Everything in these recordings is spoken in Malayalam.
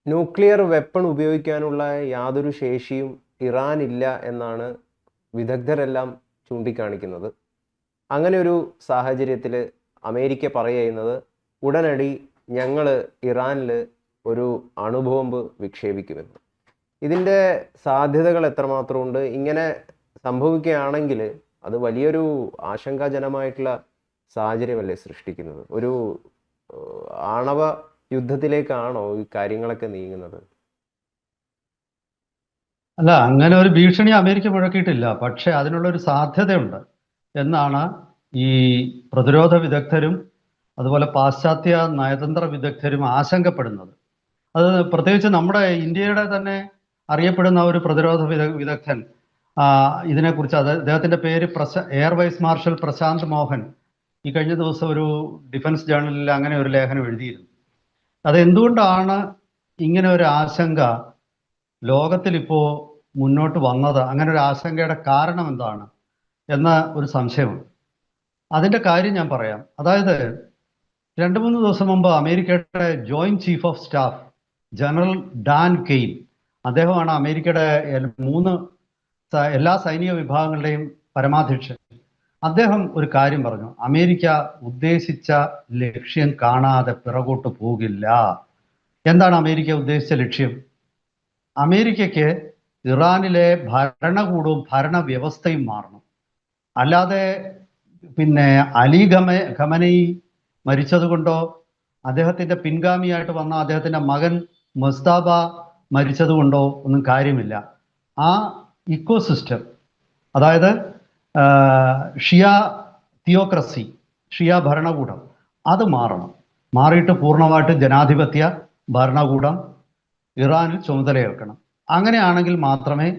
ന്യൂക്ലിയർ വെപ്പൺ ഉപയോഗിക്കാനുള്ള യാതൊരു ശേഷിയും ഇറാനില്ല എന്നാണ് വിദഗ്ധരെല്ലാം ചൂണ്ടിക്കാണിക്കുന്നത്. അങ്ങനെ ഒരു സാഹചര്യത്തിൽ അമേരിക്ക പറയുന്നത് ഉടനടി ഞങ്ങൾ ഇറാനിൽ ഒരു അണുബോംബ് വിക്ഷേപിക്കുമെന്ന്. ഇതിൻ്റെ സാധ്യതകൾ എത്രമാത്രമുണ്ട്? ഇങ്ങനെ സംഭവിക്കുകയാണെങ്കിൽ അത് വലിയൊരു ആശങ്കാജനമായിട്ടുള്ള സാഹചര്യമല്ലേ സൃഷ്ടിക്കുന്നത്? ഒരു ആണവ യുദ്ധത്തിലേക്കാണോ ഈ കാര്യങ്ങളൊക്കെ നീങ്ങുന്നത്? അല്ല, അങ്ങനെ ഒരു ഭീഷണി അമേരിക്ക മുഴക്കിയിട്ടില്ല. പക്ഷെ അതിനുള്ള ഒരു സാധ്യതയുണ്ട് എന്നാണ് ഈ പ്രതിരോധ വിദഗ്ധരും അതുപോലെ പാശ്ചാത്യ നയതന്ത്ര വിദഗ്ധരും ആശങ്കപ്പെടുന്നത്. അത് പ്രത്യേകിച്ച് നമ്മുടെ ഇന്ത്യയുടെ തന്നെ അറിയപ്പെടുന്ന ഒരു പ്രതിരോധ വിദഗ്ധൻ ഇതിനെക്കുറിച്ച് അദ്ദേഹത്തിന്റെ പേര് air vice marshal Prashanth Mohan ഈ കഴിഞ്ഞ ദിവസം ഒരു ഡിഫൻസ് ജേർണലിൽ അങ്ങനെ ഒരു ലേഖനം എഴുതിയിരുന്നു. അതെന്തുകൊണ്ടാണ് ഇങ്ങനെ ഒരു ആശങ്ക ലോകത്തിൽ ഇപ്പോൾ മുന്നോട്ട് വന്നത്, അങ്ങനെ ഒരു ആശങ്കയുടെ കാരണം എന്താണ് എന്ന ഒരു സംശയമുണ്ട്. അതിൻ്റെ കാര്യം ഞാൻ പറയാം. അതായത് 2-3 ദിവസം മുമ്പ് അമേരിക്കയുടെ joint chief of staff general Dan Kane, അദ്ദേഹമാണ് അമേരിക്കയുടെ എല്ലാ സൈനിക വിഭാഗങ്ങളുടെയും പരമാധ്യക്ഷൻ. അദ്ദേഹം ഒരു കാര്യം പറഞ്ഞു: അമേരിക്ക ഉദ്ദേശിച്ച ലക്ഷ്യം കാണാതെ പിറകോട്ട് പോകില്ല. എന്താണ് അമേരിക്ക ഉദ്ദേശിച്ച ലക്ഷ്യം? അമേരിക്കയ്ക്ക് ഇറാനിലെ ഭരണകൂടവും ഭരണവ്യവസ്ഥയും മാറണം. അല്ലാതെ പിന്നെ അലി ഖമനയി മരിച്ചതുകൊണ്ടോ അദ്ദേഹത്തിന്റെ പിൻഗാമിയായിട്ട് വന്ന അദ്ദേഹത്തിന്റെ മകൻ മുസ്താബ മരിച്ചതുകൊണ്ടോ ഒന്നും കാര്യമില്ല. ആ ഇക്കോസിസ്റ്റം, അതായത് ഷിയ തിയോക്രസി, ഷിയ ഭരണകൂടം, അത് മാറണം. മാറിയിട്ട് പൂർണ്ണമായിട്ട് ജനാധിപത്യ ഭരണകൂടം ഇറാനിൽ ചുമതലയേൽക്കണം. അങ്ങനെയാണെങ്കിൽ മാത്രമേ,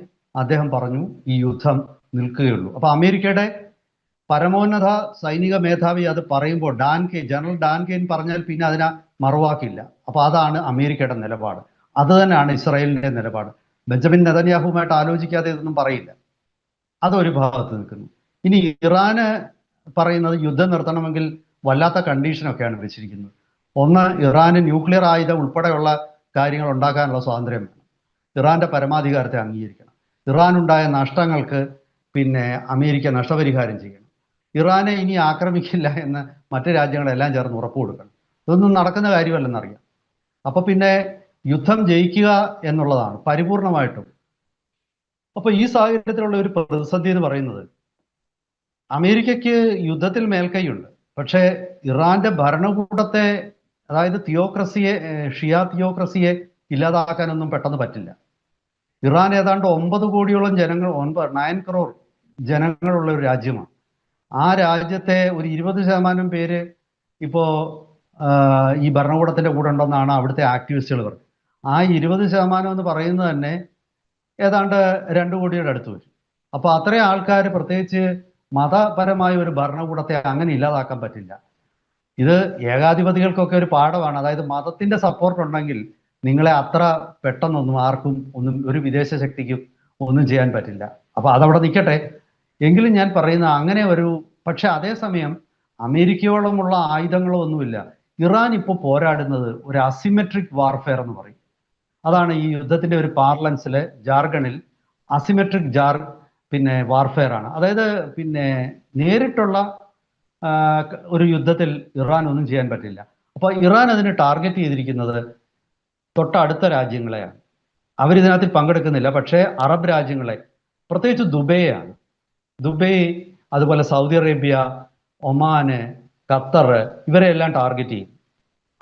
അദ്ദേഹം പറഞ്ഞു, ഈ യുദ്ധം നിൽക്കുകയുള്ളൂ. അപ്പൊ അമേരിക്കയുടെ പരമോന്നത സൈനിക മേധാവി അത് പറയുമ്പോൾ ജനറൽ ഡാൻ കെയ്ൻ പറഞ്ഞാൽ പിന്നെ അതിനെ മറുവാക്കില്ല. അപ്പൊ അതാണ് അമേരിക്കയുടെ നിലപാട്. അത് തന്നെയാണ് ഇസ്രായേലിന്റെ നിലപാട്. ബെഞ്ചമിൻ നെതന്യാഹുവുമായിട്ട് ആലോചിക്കാതെ ഇതൊന്നും പറയില്ല. അതൊരു ഭാഗത്ത് നിൽക്കുന്നു. ഇനി ഇറാന് പറയുന്നത് യുദ്ധം നിർത്തണമെങ്കിൽ വല്ലാത്ത കണ്ടീഷനൊക്കെയാണ് വെച്ചിരിക്കുന്നത്. ഒന്ന്, ഇറാന് ന്യൂക്ലിയർ ആയുധം ഉൾപ്പെടെയുള്ള കാര്യങ്ങൾ ഉണ്ടാക്കാനുള്ള സ്വാതന്ത്ര്യം വേണം. ഇറാന്റെ പരമാധികാരത്തെ അംഗീകരിക്കണം. ഇറാനുണ്ടായ നഷ്ടങ്ങൾക്ക് അമേരിക്ക നഷ്ടപരിഹാരം ചെയ്യണം. ഇറാനെ ഇനി ആക്രമിക്കില്ല എന്ന് മറ്റു രാജ്യങ്ങളെല്ലാം ചേർന്ന് ഉറപ്പ് കൊടുക്കണം. ഇതൊന്നും നടക്കുന്ന കാര്യമല്ലെന്നറിയാം. അപ്പൊ യുദ്ധം ജയിക്കുക എന്നുള്ളതാണ് പരിപൂർണമായിട്ടും. അപ്പൊ ഈ സാഹചര്യത്തിലുള്ള ഒരു പ്രതിസന്ധി എന്ന് പറയുന്നത്, അമേരിക്കയ്ക്ക് യുദ്ധത്തിൽ മേൽക്കൈയുണ്ട്. പക്ഷേ ഇറാന്റെ ഭരണകൂടത്തെ, അതായത് ഷിയ തിയോക്രസിയെ ഇല്ലാതാക്കാനൊന്നും പെട്ടെന്ന് പറ്റില്ല. ഇറാൻ ഏതാണ്ട് 9 കോടിയോളം ജനങ്ങൾ, 9 crore ജനങ്ങളുള്ള ഒരു രാജ്യമാണ്. ആ രാജ്യത്തെ ഒരു 20% പേര് ഇപ്പോ ഈ ഭരണകൂടത്തിന്റെ കൂടെ ഉണ്ടെന്നാണ് അവിടുത്തെ ആക്ടിവിസ്റ്റുകൾ പറഞ്ഞത്. ആ 20% എന്ന് പറയുന്നത് തന്നെ ഏതാണ്ട് 2 കോടിയുടെ അടുത്ത് വരും. അപ്പൊ അത്രയും ആൾക്കാർ, പ്രത്യേകിച്ച് മതപരമായ ഒരു ഭരണകൂടത്തെ അങ്ങനെ ഇല്ലാതാക്കാൻ പറ്റില്ല. ഇത് ഏകാധിപതികൾക്കൊക്കെ ഒരു പാഠമാണ്. അതായത് മതത്തിന്റെ സപ്പോർട്ട് ഉണ്ടെങ്കിൽ നിങ്ങളെ അത്ര പെട്ടെന്നൊന്നും ആർക്കും ഒന്നും, ഒരു വിദേശ ശക്തിക്കും ഒന്നും ചെയ്യാൻ പറ്റില്ല. അപ്പൊ അതവിടെ നിൽക്കട്ടെ. എങ്കിലും ഞാൻ പറയുന്ന അങ്ങനെ ഒരു, പക്ഷെ അതേസമയം അമേരിക്കയോളമുള്ള ആയുധങ്ങളോ ഒന്നുമില്ല. ഇറാൻ ഇപ്പോൾ പോരാടുന്നത് ഒരു അസിമെട്രിക് വാർഫെയർ എന്ന് പറയും. അതാണ് ഈ യുദ്ധത്തിന്റെ ഒരു പാർലൻസിലെ ജാർഗണിൽ അസിമെട്രിക് വാർഫെയർ ആണ്. അതായത് നേരിട്ടുള്ള ഒരു യുദ്ധത്തിൽ ഇറാൻ ഒന്നും ചെയ്യാൻ പറ്റില്ല. അപ്പൊ ഇറാൻ അതിന് ടാർഗറ്റ് ചെയ്തിരിക്കുന്നത് തൊട്ടടുത്ത രാജ്യങ്ങളെയാണ്. അവരിതിനകത്ത് പങ്കെടുക്കുന്നില്ല, പക്ഷേ അറബ് രാജ്യങ്ങളെ, പ്രത്യേകിച്ച് ദുബൈയാണ്. ദുബൈ, അതുപോലെ സൗദി അറേബ്യ, ഒമാന്, ഖത്തർ, ഇവരെല്ലാം ടാർഗറ്റ് ചെയ്യും.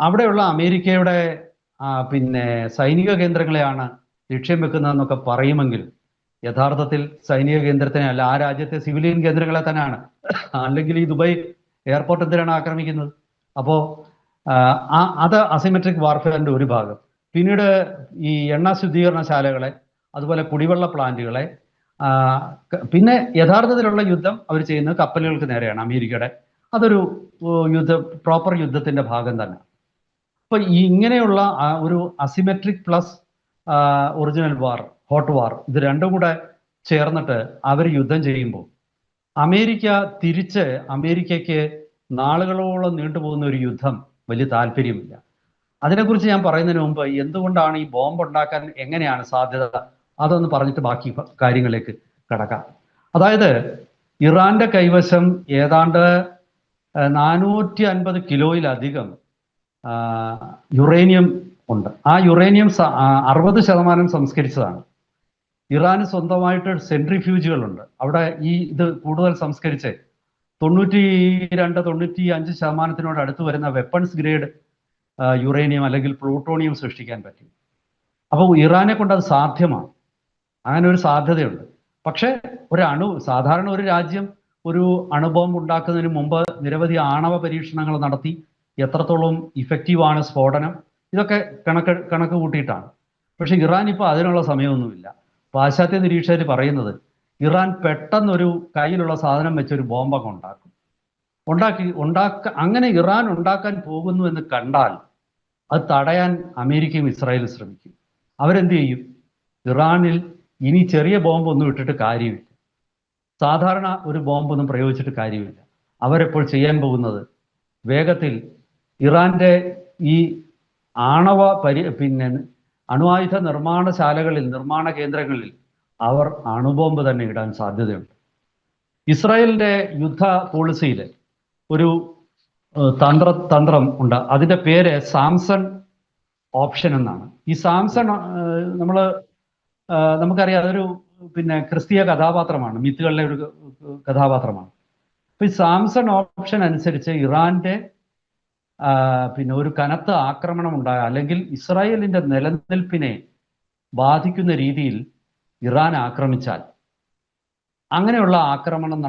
അവിടെയുള്ള അമേരിക്കയുടെ സൈനിക കേന്ദ്രങ്ങളെയാണ് ലക്ഷ്യം വെക്കുന്നതെന്നൊക്കെ പറയുമെങ്കിൽ യഥാർത്ഥത്തിൽ സൈനിക കേന്ദ്രത്തിനെ അല്ല, ആ രാജ്യത്തെ സിവിലിയൻ കേന്ദ്രങ്ങളെ തന്നെയാണ്. അല്ലെങ്കിൽ ഈ ദുബായ് എയർപോർട്ട് എന്തിനാണ് ആക്രമിക്കുന്നത്? അപ്പോൾ അത് അസിമെട്രിക് വാർഫെയറിന്റെ ഒരു ഭാഗം. പിന്നീട് ഈ എണ്ണ ശുദ്ധീകരണശാലകളെ, അതുപോലെ കുടിവെള്ള പ്ലാന്റുകളെ, യഥാർത്ഥത്തിലുള്ള യുദ്ധം അവർ ചെയ്യുന്നത് കപ്പലുകൾക്ക് നേരെയാണ് അമേരിക്കയുടെ. അതൊരു പ്രോപ്പർ യുദ്ധത്തിന്റെ ഭാഗം തന്നെ. അപ്പൊ ഇങ്ങനെയുള്ള ഒരു അസിമെട്രിക് പ്ലസ് ഒറിജിനൽ വാർ, ഹോട്ട് വാർ, ഇത് രണ്ടും കൂടെ ചേർന്നിട്ട് അവർ യുദ്ധം ചെയ്യുമ്പോൾ അമേരിക്കയ്ക്ക് നാളുകളോളം നീണ്ടുപോകുന്ന ഒരു യുദ്ധം വലിയ താല്പര്യമില്ല. അതിനെക്കുറിച്ച് ഞാൻ പറയുന്നതിന് മുമ്പ് എന്തുകൊണ്ടാണ് ഈ ബോംബ് ഉണ്ടാക്കാൻ എങ്ങനെയാണ് സാധ്യത, അതൊന്ന് പറഞ്ഞിട്ട് ബാക്കി കാര്യങ്ങളിലേക്ക് കടക്കാം. അതായത് ഇറാന്റെ കൈവശം ഏതാണ്ട് 450 കിലോയിലധികം യുറേനിയം ഉണ്ട്. ആ യുറേനിയം 60% സംസ്കരിച്ചതാണ്. ഇറാന് സ്വന്തമായിട്ട് സെൻട്രിഫ്യൂജുകളുണ്ട്. അവിടെ ഇത് കൂടുതൽ സംസ്കരിച്ച് 92-95% അടുത്ത് വരുന്ന വെപ്പൺസ് ഗ്രേഡ് യുറേനിയം അല്ലെങ്കിൽ പ്ലൂട്ടോണിയം സൃഷ്ടിക്കാൻ പറ്റും. അപ്പോൾ ഇറാനെ കൊണ്ട് അത് സാധ്യമാണ്, അങ്ങനെ ഒരു സാധ്യതയുണ്ട്. പക്ഷേ സാധാരണ ഒരു രാജ്യം ഒരു അണുബോംബ് ഉണ്ടാക്കുന്നതിന് മുമ്പ് നിരവധി ആണവ പരീക്ഷണങ്ങൾ നടത്തി എത്രത്തോളം ഇഫക്റ്റീവാണ് സ്ഫോടനം, ഇതൊക്കെ കണക്ക് കൂട്ടിയിട്ടാണ്. പക്ഷെ ഇറാൻ ഇപ്പോൾ അതിനുള്ള സമയമൊന്നുമില്ല. പാശ്ചാത്യ നിരീക്ഷകർ പറയുന്നത് ഇറാൻ പെട്ടെന്നൊരു കയ്യിലുള്ള സാധനം വെച്ചൊരു ബോംബൊക്കെ അങ്ങനെ ഇറാൻ ഉണ്ടാക്കാൻ പോകുന്നു എന്ന് കണ്ടാൽ അത് തടയാൻ അമേരിക്കയും ഇസ്രായേലും ശ്രമിക്കും. അവരെന്ത് ചെയ്യും? ഇറാനിൽ ഇനി ചെറിയ ബോംബൊന്നും ഇട്ടിട്ട് കാര്യമില്ല, സാധാരണ ഒരു ബോംബൊന്നും പ്രയോഗിച്ചിട്ട് കാര്യമില്ല. അവരെപ്പോൾ ചെയ്യാൻ പോകുന്നത് വേഗത്തിൽ ഇറാന്റെ ഈ അണുആയുധ നിർമ്മാണ കേന്ദ്രങ്ങളിൽ അവർ അണുബോംബ് തന്നെ ഇടാൻ സാധ്യതയുണ്ട്. ഇസ്രായേലിന്റെ യുദ്ധ പോളിസിയിൽ ഒരു തന്ത്രം ഉണ്ട്. അതിന്റെ പേര് സാംസൺ ഓപ്ഷൻ എന്നാണ്. ഈ സാംസൺ നമുക്കറിയാം, അതൊരു ക്രിസ്തീയ കഥാപാത്രമാണ്, മിത്തുകളിലെ ഒരു കഥാപാത്രമാണ്. അപ്പൊ ഈ സാംസൺ ഓപ്ഷൻ അനുസരിച്ച് ഇറാന്റെ ഒരു കനത്ത ആക്രമണം ഉണ്ടായ അല്ലെങ്കിൽ ഇസ്രായേലിന്റെ നിലനിൽപ്പിനെ ബാധിക്കുന്ന രീതിയിൽ ഇറാൻ ആക്രമിച്ചാൽ, അങ്ങനെയുള്ള ആക്രമണം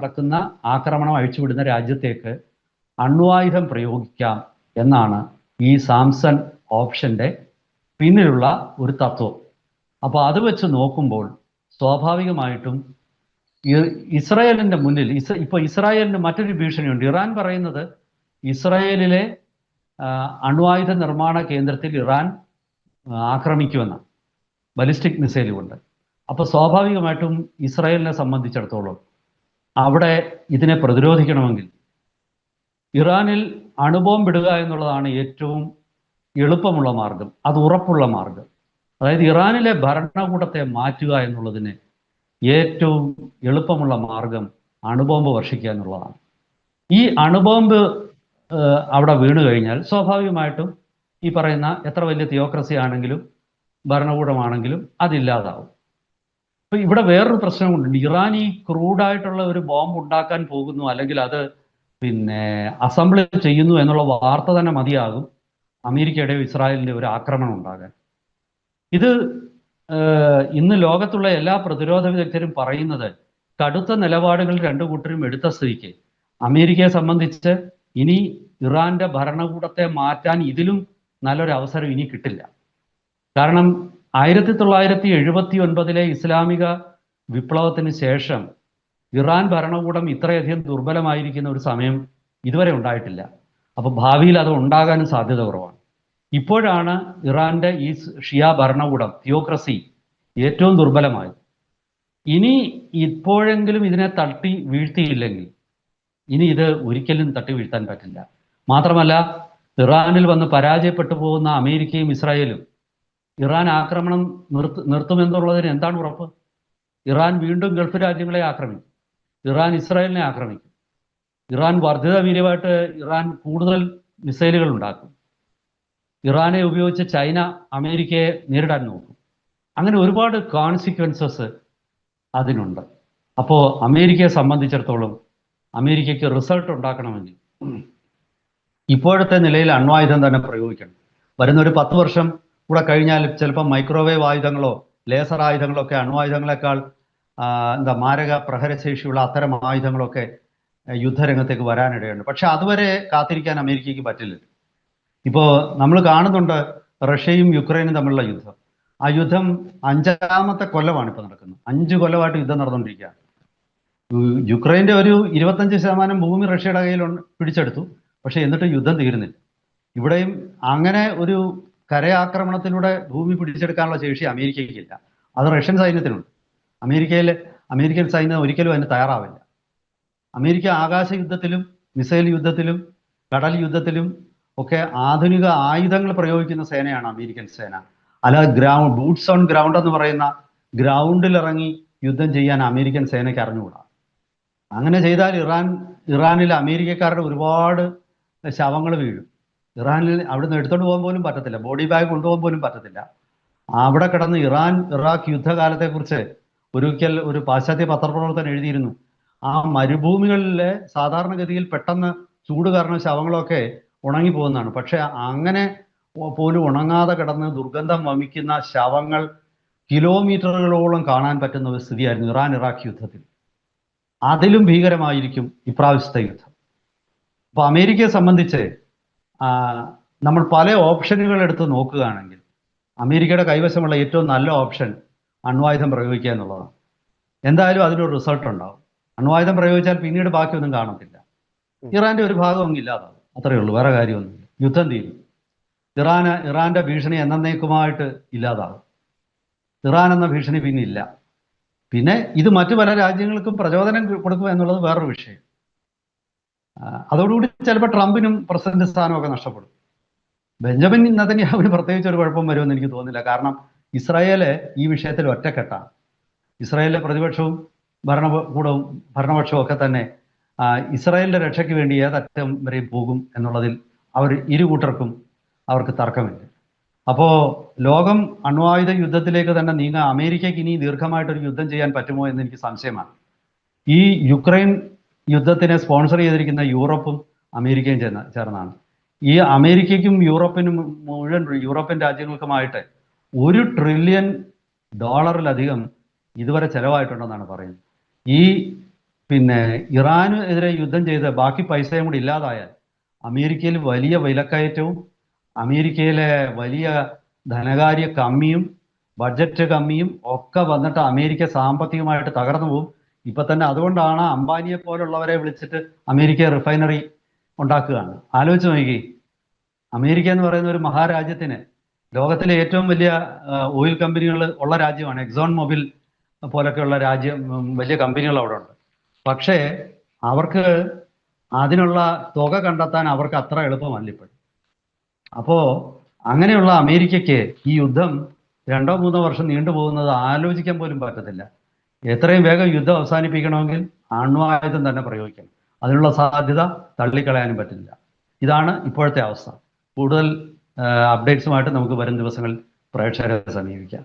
അഴിച്ചുവിടുന്ന രാജ്യത്തേക്ക് അണ്വായുധം പ്രയോഗിക്കാം എന്നാണ് ഈ സാംസൺ ഓപ്ഷന്റെ പിന്നിലുള്ള ഒരു തത്വം. അപ്പോൾ അത് വെച്ച് നോക്കുമ്പോൾ സ്വാഭാവികമായിട്ടും ഇസ്രായേലിന്റെ മുന്നിൽ ഇപ്പോൾ ഇസ്രായേലിന് മറ്റൊരു ഭീഷണിയുണ്ട്. ഇറാൻ പറയുന്നത് ഇസ്രായേലിലെ അണ്വായുധ നിർമ്മാണ കേന്ദ്രത്തിൽ ഇറാൻ ആക്രമിക്കുമെന്നാണ്, ബലിസ്റ്റിക് മിസൈൽ കൊണ്ട്. അപ്പോൾ സ്വാഭാവികമായിട്ടും ഇസ്രായേലിനെ സംബന്ധിച്ചിടത്തോളം അവിടെ ഇതിനെ പ്രതിരോധിക്കണമെങ്കിൽ ഇറാനിൽ അണുബോംബ് ഇടുക എന്നുള്ളതാണ് ഏറ്റവും എളുപ്പമുള്ള മാർഗം, അത് ഉറപ്പുള്ള മാർഗം. അതായത് ഇറാനിലെ ഭരണകൂടത്തെ മാറ്റുക എന്നുള്ളതിന് ഏറ്റവും എളുപ്പമുള്ള മാർഗം അണുബോംബ് വർഷിക്കുക എന്നുള്ളതാണ്. ഈ അണുബോംബ് അവിടെ വീണു കഴിഞ്ഞാൽ സ്വാഭാവികമായിട്ടും ഈ പറയുന്ന എത്ര വലിയ തിയോക്രസി ആണെങ്കിലും ഭരണകൂടമാണെങ്കിലും അതില്ലാതാവും. അപ്പൊ ഇവിടെ വേറൊരു പ്രശ്നമുണ്ട്. ഇറാൻ ഈ ക്രൂഡായിട്ടുള്ള ഒരു ബോംബ് ഉണ്ടാക്കാൻ പോകുന്നു, അല്ലെങ്കിൽ അത് അസംബിൾ ചെയ്യുന്നു എന്നുള്ള വാർത്ത തന്നെ മതിയാകും അമേരിക്കയുടെയോ ഇസ്രായേലിന്റെ ഒരു ആക്രമണം ഉണ്ടാകാൻ. ഇത് ഇന്ന് ലോകത്തുള്ള എല്ലാ പ്രതിരോധ വിദഗ്ധരും പറയുന്നത് കടുത്ത നിലപാടുകൾ രണ്ടു കൂട്ടരും എടുത്ത സ്ഥിതിക്ക് അമേരിക്കയെ സംബന്ധിച്ച് ഇനി ഇറാന്റെ ഭരണകൂടത്തെ മാറ്റാൻ ഇതിലും നല്ലൊരു അവസരം ഇനി കിട്ടില്ല. കാരണം 1979 ഇസ്ലാമിക വിപ്ലവത്തിന് ശേഷം ഇറാൻ ഭരണകൂടം ഇത്രയധികം ദുർബലമായിരിക്കുന്ന ഒരു സമയം ഇതുവരെ ഉണ്ടായിട്ടില്ല. അപ്പൊ ഭാവിയിൽ അത് ഉണ്ടാകാനും സാധ്യത കുറവാണ്. ഇപ്പോഴാണ് ഇറാന്റെ ഈ ഷിയ ഭരണകൂടം, തിയോക്രസി ഏറ്റവും ദുർബലമായത്. ഇനി ഇപ്പോഴെങ്കിലും ഇതിനെ തട്ടി വീഴ്ത്തിയില്ലെങ്കിൽ ഇനി ഇത് ഒരിക്കലും തട്ടി വീഴ്ത്താൻ പറ്റില്ല. മാത്രമല്ല, ഇറാനിൽ വന്ന് പരാജയപ്പെട്ടു പോകുന്ന അമേരിക്കയും ഇസ്രായേലും ഇറാൻ ആക്രമണം നിർത്തുമെന്നുള്ളതിന് എന്താണ് ഉറപ്പ്? ഇറാൻ വീണ്ടും ഗൾഫ് രാജ്യങ്ങളെ ആക്രമിക്കും, ഇറാൻ ഇസ്രായേലിനെ ആക്രമിക്കും, ഇറാൻ വർദ്ധിത വീര്യമായിട്ട് ഇറാൻ കൂടുതൽ മിസൈലുകൾ ഉണ്ടാക്കും, ഇറാനെ ഉപയോഗിച്ച് ചൈന അമേരിക്കയെ നേരിടാൻ നോക്കും. അങ്ങനെ ഒരുപാട് കോൺസിക്വൻസസ് അതിനുണ്ട്. അപ്പോൾ അമേരിക്കയെ സംബന്ധിച്ചിടത്തോളം അമേരിക്കയ്ക്ക് റിസൾട്ട് ഉണ്ടാക്കണമെങ്കിൽ ഇപ്പോഴത്തെ നിലയിൽ അണ്വായുധം തന്നെ പ്രയോഗിക്കണം. വരുന്നൊരു 10 വർഷം കൂടെ കഴിഞ്ഞാൽ ചിലപ്പോൾ മൈക്രോവേവ് ആയുധങ്ങളോ ലേസർ ആയുധങ്ങളോ ഒക്കെ അണ്വായുധങ്ങളെക്കാൾ മാരക പ്രഹരശേഷിയുള്ള അത്തരം ആയുധങ്ങളൊക്കെ യുദ്ധരംഗത്തേക്ക് വരാനിടയുണ്ട്. പക്ഷെ അതുവരെ കാത്തിരിക്കാൻ അമേരിക്കയ്ക്ക് പറ്റില്ല. ഇപ്പോൾ നമ്മൾ കാണുന്നുണ്ട് റഷ്യയും യുക്രൈനും തമ്മിലുള്ള യുദ്ധം. ആ യുദ്ധം 5ാമത്തെ കൊല്ലമാണ് ഇപ്പോൾ നടക്കുന്നത്. 5 കൊല്ലമായിട്ട് യുദ്ധം നടന്നുകൊണ്ടിരിക്കുകയാണ്. യുക്രൈൻ്റെ ഒരു 25% ഭൂമി റഷ്യയുടെ കയ്യിൽ പിടിച്ചെടുത്തു. പക്ഷെ എന്നിട്ട് യുദ്ധം തീരുന്നില്ല. ഇവിടെയും അങ്ങനെ ഒരു കരയാക്രമണത്തിലൂടെ ഭൂമി പിടിച്ചെടുക്കാനുള്ള ശേഷി അമേരിക്കയ്ക്കില്ല. അത് റഷ്യൻ സൈന്യത്തിനുണ്ട്. അമേരിക്കൻ സൈന്യം ഒരിക്കലും അതിന് തയ്യാറാവില്ല. അമേരിക്ക ആകാശ യുദ്ധത്തിലും മിസൈൽ യുദ്ധത്തിലും കടൽ യുദ്ധത്തിലും ഒക്കെ ആധുനിക ആയുധങ്ങൾ പ്രയോഗിക്കുന്ന സേനയാണ് അമേരിക്കൻ സേന. അല്ലാതെ ബൂട്ട്സ് ഓൺ ഗ്രൗണ്ട് എന്ന് പറയുന്ന ഗ്രൗണ്ടിൽ ഇറങ്ങി യുദ്ധം ചെയ്യാൻ അമേരിക്കൻ സേനയ്ക്ക് അറിഞ്ഞുകൂടാ. അങ്ങനെ ചെയ്താൽ ഇറാനിൽ അമേരിക്കക്കാരുടെ ഒരുപാട് ശവങ്ങൾ വീഴും. ഇറാനിൽ അവിടുന്ന് എടുത്തോണ്ട് പോകാൻ പോലും പറ്റത്തില്ല, ബോഡി ബാഗ് കൊണ്ടുപോകാൻ പോലും പറ്റത്തില്ല. അവിടെ കിടന്ന് ഇറാഖ് യുദ്ധകാലത്തെക്കുറിച്ച് ഒരിക്കൽ ഒരു പാശ്ചാത്യ പത്രപ്രവർത്തകൻ എഴുതിയിരുന്നു. ആ മരുഭൂമികളിലെ സാധാരണഗതിയിൽ പെട്ടെന്ന് ചൂട് കാരണം ശവങ്ങളൊക്കെ ഉണങ്ങിപ്പോകുന്നതാണ്. പക്ഷെ അങ്ങനെ പോലും ഉണങ്ങാതെ കിടന്ന് ദുർഗന്ധം വമിക്കുന്ന ശവങ്ങൾ കിലോമീറ്ററുകളോളം കാണാൻ പറ്റുന്ന ഒരു സ്ഥിതിയായിരുന്നു ഇറാഖ് യുദ്ധത്തിൽ. അതിലും ഭീകരമായിരിക്കും ഇപ്രാവശ്യത്തെ യുദ്ധം. അപ്പൊ അമേരിക്കയെ സംബന്ധിച്ച് നമ്മൾ പല ഓപ്ഷനുകൾ എടുത്ത് നോക്കുകയാണെങ്കിൽ അമേരിക്കയുടെ കൈവശമുള്ള ഏറ്റവും നല്ല ഓപ്ഷൻ അണ്വായുധം പ്രയോഗിക്കുക എന്നുള്ളതാണ്. എന്തായാലും അതിനൊരു റിസൾട്ട് ഉണ്ടാവും. അണ്വായുധം പ്രയോഗിച്ചാൽ പിന്നീട് ബാക്കിയൊന്നും കാണത്തില്ല. ഇറാന്റെ ഒരു ഭാഗം അങ്ങ് ഇല്ലാതാവും, അത്രയേ ഉള്ളൂ, വേറെ കാര്യമൊന്നുമില്ല. യുദ്ധം തീരും. ഇറാന്റെ ഭീഷണി എന്നേക്കുമായിട്ട് ഇല്ലാതാവും. ഇറാൻ എന്ന ഭീഷണി പിന്നെ ഇല്ല. പിന്നെ ഇത് മറ്റു പല രാജ്യങ്ങൾക്കും പ്രചോദനം കൊടുക്കുക എന്നുള്ളത് വേറൊരു വിഷയം. അതോടുകൂടി ചിലപ്പോൾ ട്രംപിനും പ്രസിഡന്റ് സ്ഥാനമൊക്കെ നഷ്ടപ്പെടും. ബെഞ്ചമിൻ നെതന്യാഹുവിന് പ്രത്യേകിച്ച് ഒരു കുഴപ്പം വരുമെന്ന് എനിക്ക് തോന്നുന്നില്ല. കാരണം ഇസ്രായേല് ഈ വിഷയത്തിൽ ഒറ്റക്കെട്ടാണ്. ഇസ്രായേലിലെ പ്രതിപക്ഷവും ഭരണപക്ഷവും ഒക്കെ തന്നെ ഇസ്രായേലിന്റെ രക്ഷയ്ക്ക് വേണ്ടി ഏതറ്റം വരെയും പോകും എന്നുള്ളതിൽ ഇരു കൂട്ടർക്കും അവർക്ക് തർക്കമില്ല. അപ്പോൾ ലോകം അണ്വായുധ യുദ്ധത്തിലേക്ക് തന്നെ നീങ്ങാൻ അമേരിക്കയ്ക്ക് ഇനി ദീർഘമായിട്ടൊരു യുദ്ധം ചെയ്യാൻ പറ്റുമോ എന്ന് എനിക്ക് സംശയമാണ്. ഈ യുക്രൈൻ യുദ്ധത്തിനെ സ്പോൺസർ ചെയ്തിരിക്കുന്ന യൂറോപ്പും അമേരിക്കയും ചേർന്നാണ്. ഈ അമേരിക്കയ്ക്കും യൂറോപ്പിനും മുഴുവൻ യൂറോപ്യൻ രാജ്യങ്ങൾക്കുമായിട്ട് $1 ട്രില്യൺ ഇതുവരെ ചെലവായിട്ടുണ്ടെന്നാണ് പറയുന്നത്. ഈ ഇറാനെതിരെ യുദ്ധം ചെയ്ത് ബാക്കി പൈസയും കൂടി ഇല്ലാതായാൽ അമേരിക്കയിൽ വലിയ വിലക്കയറ്റവും അമേരിക്കയിലെ വലിയ ധനകാര്യ കമ്മിയും ബഡ്ജറ്റ് കമ്മിയും ഒക്കെ വന്നിട്ട് അമേരിക്ക സാമ്പത്തികമായിട്ട് തകർന്നു പോകും. ഇപ്പൊ തന്നെ അതുകൊണ്ടാണ് അംബാനിയെ പോലുള്ളവരെ വിളിച്ചിട്ട് അമേരിക്ക റിഫൈനറി ഉണ്ടാക്കുകയാണ്. ആലോചിച്ച് നോക്കി, അമേരിക്ക എന്ന് പറയുന്ന ഒരു മഹാരാജ്യത്തിന് ലോകത്തിലെ ഏറ്റവും വലിയ ഓയിൽ കമ്പനികൾ ഉള്ള രാജ്യമാണ്. എക്സോൺ മൊബിൽ പോലൊക്കെയുള്ള വലിയ കമ്പനികൾ അവിടെ ഉണ്ട്. പക്ഷേ അവർക്ക് അതിനുള്ള തുക കണ്ടെത്താൻ അവർക്ക് അത്ര എളുപ്പമല്ല ഇപ്പോഴും. അപ്പോൾ അങ്ങനെയുള്ള അമേരിക്കയ്ക്ക് ഈ യുദ്ധം 2-3 വർഷം നീണ്ടുപോകുന്നത് ആലോചിക്കാൻ പോലും പറ്റത്തില്ല. എത്രയും വേഗം യുദ്ധം അവസാനിപ്പിക്കണമെങ്കിൽ അണ്വായുധം തന്നെ പ്രയോഗിക്കണം. അതിനുള്ള സാധ്യത തള്ളിക്കളയാനും പറ്റില്ല. ഇതാണ് ഇപ്പോഴത്തെ അവസ്ഥ. കൂടുതൽ അപ്ഡേറ്റ്സുമായിട്ട് നമുക്ക് വരും ദിവസങ്ങളിൽ പ്രേക്ഷകരെ സമീപിക്കാം.